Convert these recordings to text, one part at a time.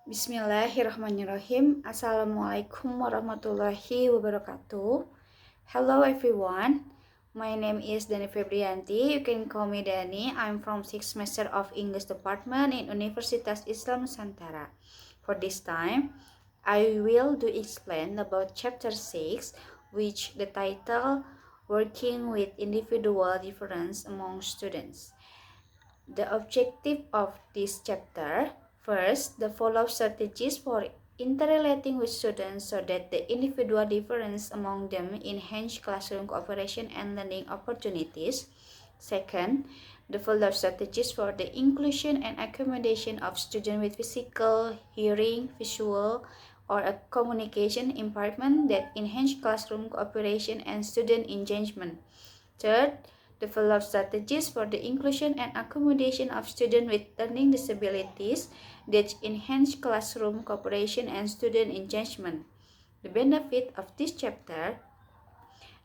Bismillahirrahmanirrahim. Assalamualaikum warahmatullahi wabarakatuh. Hello everyone. My name is Delani Febrianti. You can call me Dani. I'm from 6th semester of English department in Universitas Islam Nusantara. For this time, I will explain about chapter 6, which the title Working with Individual Difference Among Students. The objective of this chapter: first, the follow strategies for interrelating with students so that the individual difference among them enhance classroom cooperation and learning opportunities. Second, the follow strategies for the inclusion and accommodation of students with physical, hearing, visual, or a communication impairment that enhance classroom cooperation and student engagement. Third, develop strategies for the inclusion and accommodation of students with learning disabilities that enhance classroom cooperation and student engagement. The benefit of this chapter: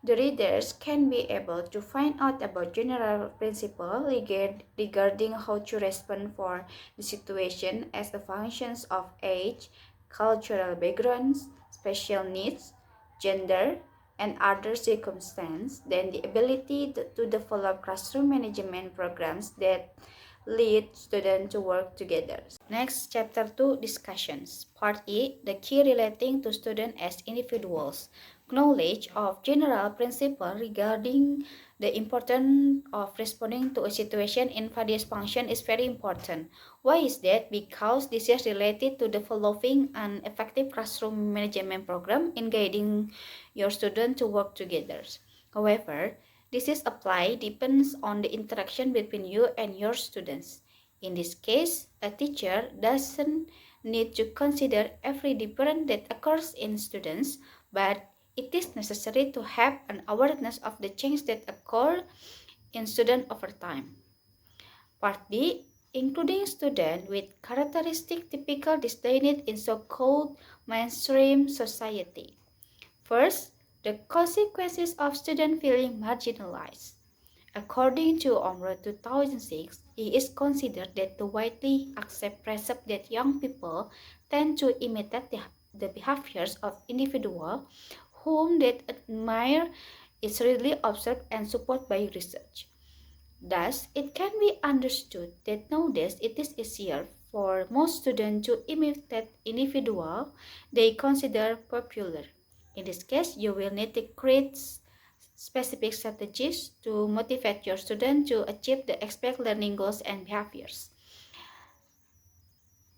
the readers can be able to find out about general principles regarding how to respond for the situation as the functions of age, cultural backgrounds, special needs, gender, and other circumstances, then the ability to develop classroom management programs that lead students to work together. Next, Chapter 2, Discussions. Part E, the key relating to students as individuals. Knowledge of general principles regarding the importance of responding to a situation in various functions is very important. Why is that? Because this is related to developing an effective classroom management program in guiding your students to work together. However, this is applied depends on the interaction between you and your students. In this case, a teacher doesn't need to consider every difference that occurs in students, but it is necessary to have an awareness of the change that occur in students over time. Part B, including students with characteristics typical displayed in so-called mainstream society. First, the consequences of students feeling marginalized. According to Omro 2006, it is considered that the widely accepted precept that young people tend to imitate the behaviors of individuals whom they admire is readily observed and supported by research. Thus, it can be understood that nowadays it is easier for most students to imitate individuals they consider popular. In this case, you will need to create specific strategies to motivate your student to achieve the expected learning goals and behaviors.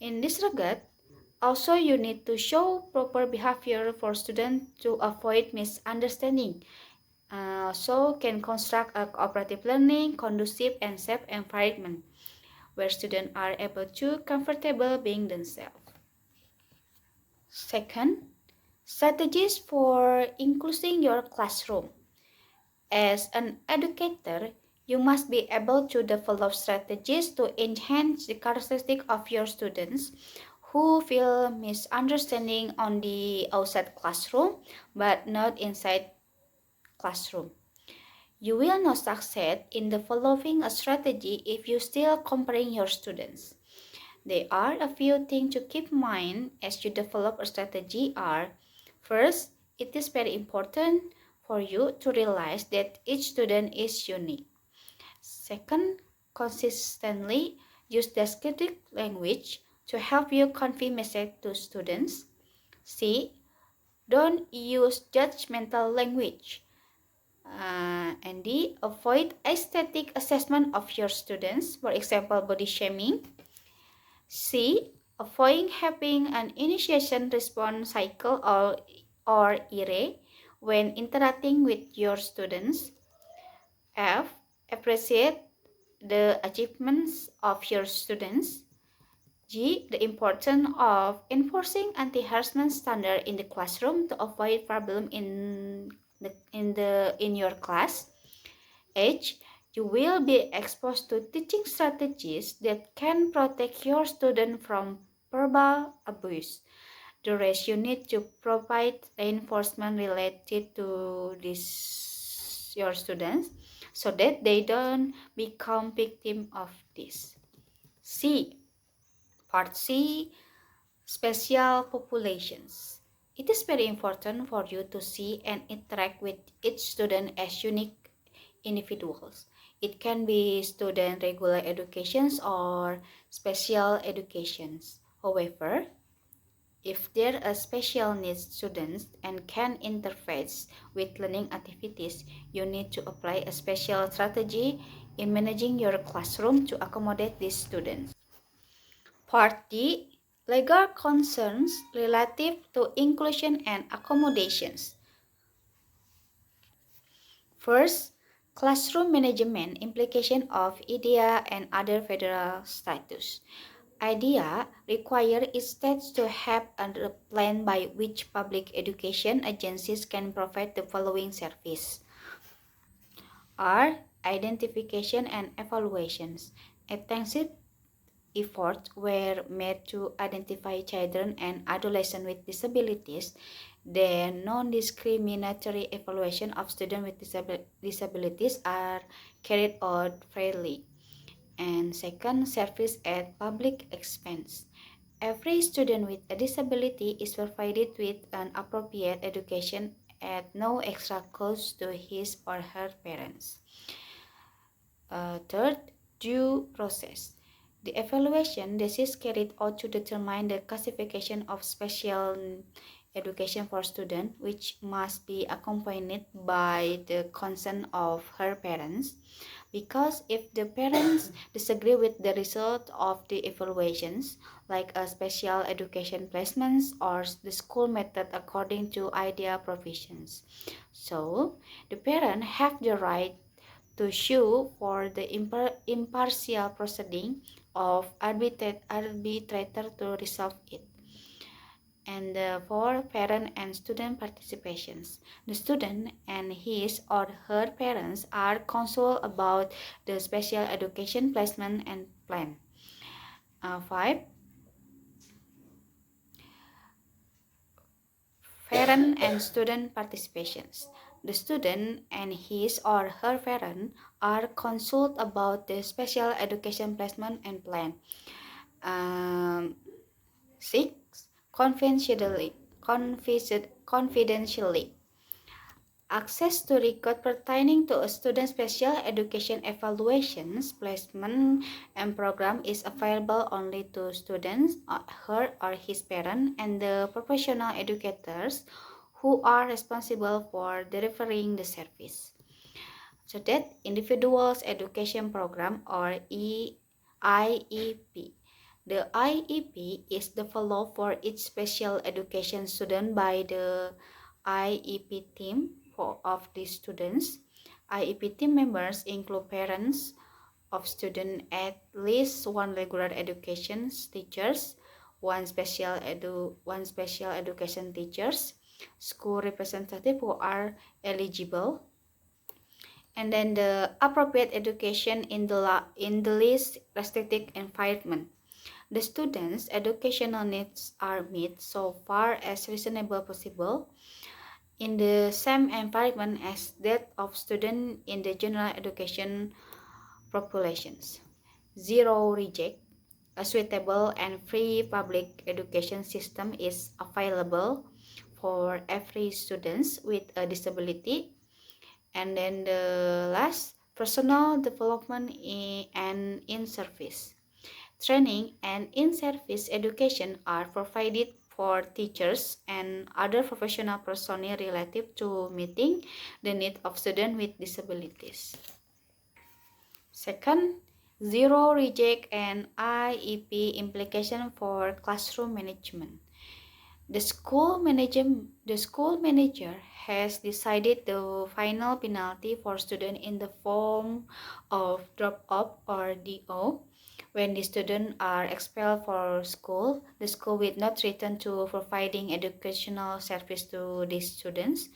In this regard, also you need to show proper behavior for students to avoid misunderstanding. So can construct a cooperative learning, conducive and safe environment where students are able to comfortable being themselves. Second, strategies for including your classroom. As an educator, you must be able to develop strategies to enhance the characteristics of your students who feel misunderstanding on the outside classroom but not inside classroom. You will not succeed in developing a strategy if you still comparing your students. There are a few things to keep in mind as you develop a strategy are: first, it is very important for you to realize that each student is unique. Second, consistently use descriptive language to help you convey message to students. C. Don't use judgmental language. And D. Avoid aesthetic assessment of your students, for example, body shaming. C. Avoid having an initiation response cycle or IRE when interacting with your students. F. Appreciate the achievements of your students. G. The importance of enforcing anti-harassment standard in the classroom to avoid problem in your class. H. You will be exposed to teaching strategies that can protect your student from verbal abuse. The rest you need to provide reinforcement related to this your students so that they don't become victim of this. C. Part C. Special populations. It is very important for you to see and interact with each student as unique individuals. It can be student regular educations or special educations. However, if there are special needs students and can interface with learning activities, you need to apply a special strategy in managing your classroom to accommodate these students. Part D. Legal concerns relative to inclusion and accommodations. First, classroom management implication of IDEA and other federal statutes. IDEA requires its states to have a plan by which public education agencies can provide the following service. Are identification and evaluations. Extensive efforts were made to identify children and adolescents with disabilities. The non-discriminatory evaluation of students with disabilities are carried out fairly. And second, service at public expense. Every student with a disability is provided with an appropriate education at no extra cost to his or her parents. Third, due process. The evaluation this is carried out to determine the classification of special education for students, which must be accompanied by the consent of her parents. Because if the parents disagree with the result of the evaluations, like a special education placements or the school method according to IDEA provisions, so the parent have the right to sue for the impartial proceeding of arbitrator to resolve it. And for parent and student participations, the student and his or her parents are consulted about the special education placement and plan. 5. Parent and student participations. The student and his or her parent are consulted about the special education placement and plan. 6. Confidentially. Access to record pertaining to a student's special education evaluations, placement, and program is available only to students, her or his parent, and the professional educators who are responsible for delivering the service. So that individual's education program or IEP. The IEP is developed for each special education student by the IEP team of the students. IEP team members include parents of students, at least one regular education teachers, one special education teachers, school representative who are eligible, and then the appropriate education in the least restrictive environment. The students' educational needs are met so far as reasonable possible in the same environment as that of students in the general education populations. Zero reject. A suitable and free public education system is available for every student with a disability. And then the last, personal development and in-service. Training and in-service education are provided for teachers and other professional personnel relative to meeting the needs of students with disabilities. Second, zero reject and IEP implication for classroom management. The school manager has decided the final penalty for students in the form of drop-off or DO. When the students are expelled from school, the school will not return to providing educational service to these students.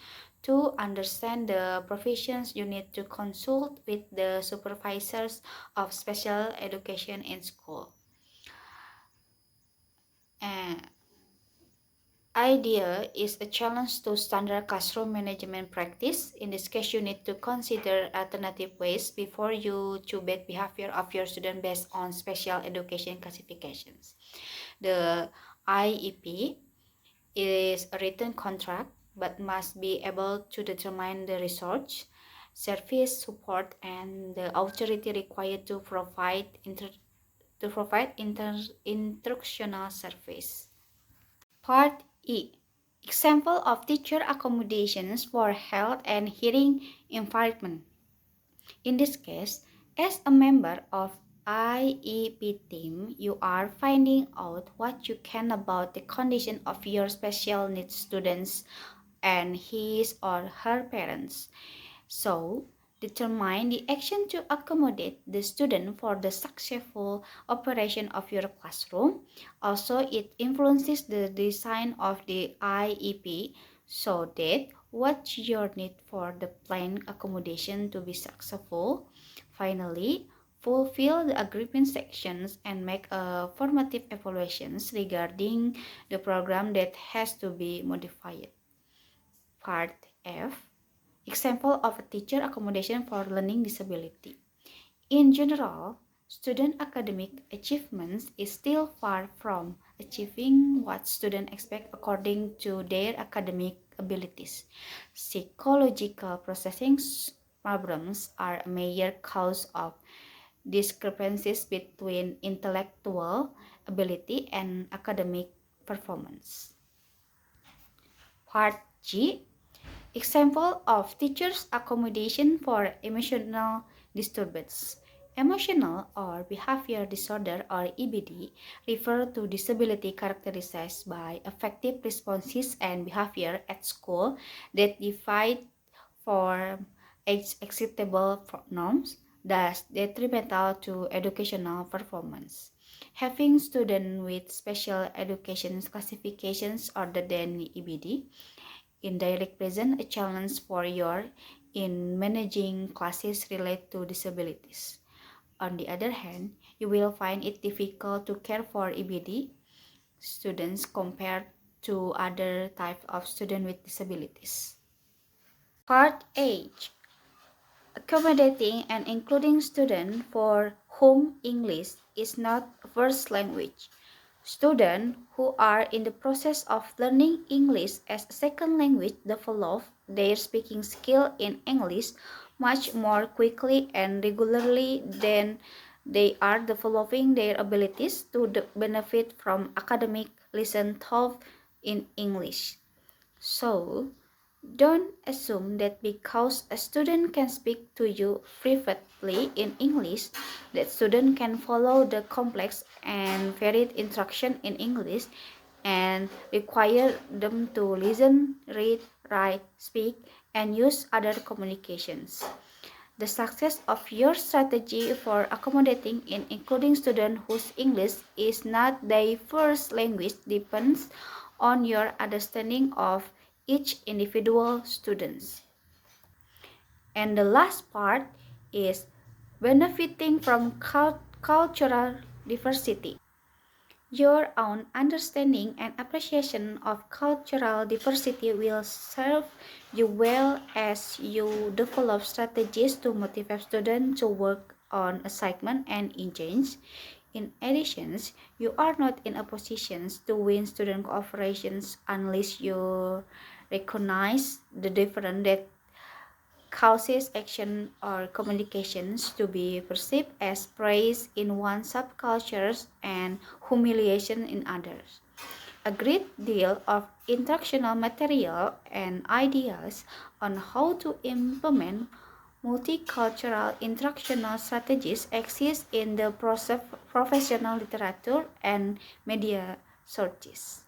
To understand the provisions, you need to consult with the supervisors of special education in school. IDEA is a challenge to standard classroom management practice. In this case, you need to consider alternative ways before you choose behavior of your student based on special education classifications. The IEP is a written contract but must be able to determine the research, service support, and the authority required to provide instructional service. Part E. Example of teacher accommodations for health and hearing impairment. In this case, as a member of IEP team, you are finding out what you can about the condition of your special needs students and his or her parents. So, determine the action to accommodate the student for the successful operation of your classroom. Also, it influences the design of the IEP so that what's your need for the planned accommodation to be successful. Finally, fulfill the agreement sections and make a formative evaluations regarding the program that has to be modified. Part F. Example of a teacher accommodation for learning disability. In general, student academic achievements is still far from achieving what students expect according to their academic abilities. Psychological processing problems are a major cause of discrepancies between intellectual ability and academic performance. Part G. Example of teachers' accommodation for emotional disturbance. Emotional or behavior disorder or EBD refer to disability characterized by affective responses and behavior at school that defy from acceptable norms, thus detrimental to educational performance. Having students with special education classifications other than EBD indirect present a challenge for you in managing classes related to disabilities. On the other hand, you will find it difficult to care for EBD students compared to other types of students with disabilities. Part H. Accommodating and including students for whom English is not first language. Students who are in the process of learning English as a second language develop their speaking skill in English much more quickly and regularly than they are developing their abilities to benefit from academic listen taught in English. So, don't assume that because a student can speak to you privately in English, that student can follow the complex and varied instruction in English and require them to listen, read, write, speak, and use other communications. The success of your strategy for accommodating and including students whose English is not their first language depends on your understanding of each individual student. And the last part is benefiting from cultural diversity. Your own understanding and appreciation of cultural diversity will serve you well as you develop strategies to motivate students to work on assignment and engage. In addition, you are not in a position to win student cooperations unless you recognize the difference that causes action or communications to be perceived as praise in one subcultures and humiliation in others. A great deal of instructional material and ideas on how to implement multicultural instructional strategies exist in the professional literature and media sources.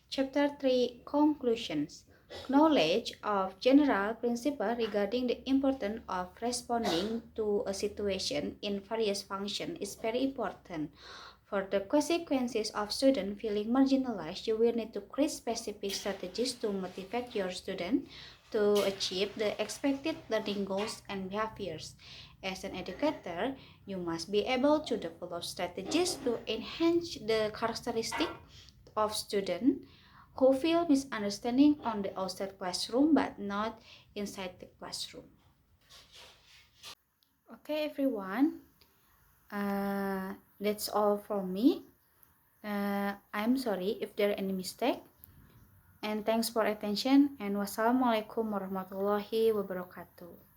Chapter 3 Conclusions. Knowledge of general principles regarding the importance of responding to a situation in various functions is very important. For the consequences of students feeling marginalized, you will need to create specific strategies to motivate your students to achieve the expected learning goals and behaviors. As an educator, you must be able to develop strategies to enhance the characteristics of students who feel misunderstanding on the outside classroom but not inside the classroom. Okay, everyone, that's all from me. I'm sorry if there are any mistake. And thanks for attention, and wassalamualaikum warahmatullahi wabarakatuh.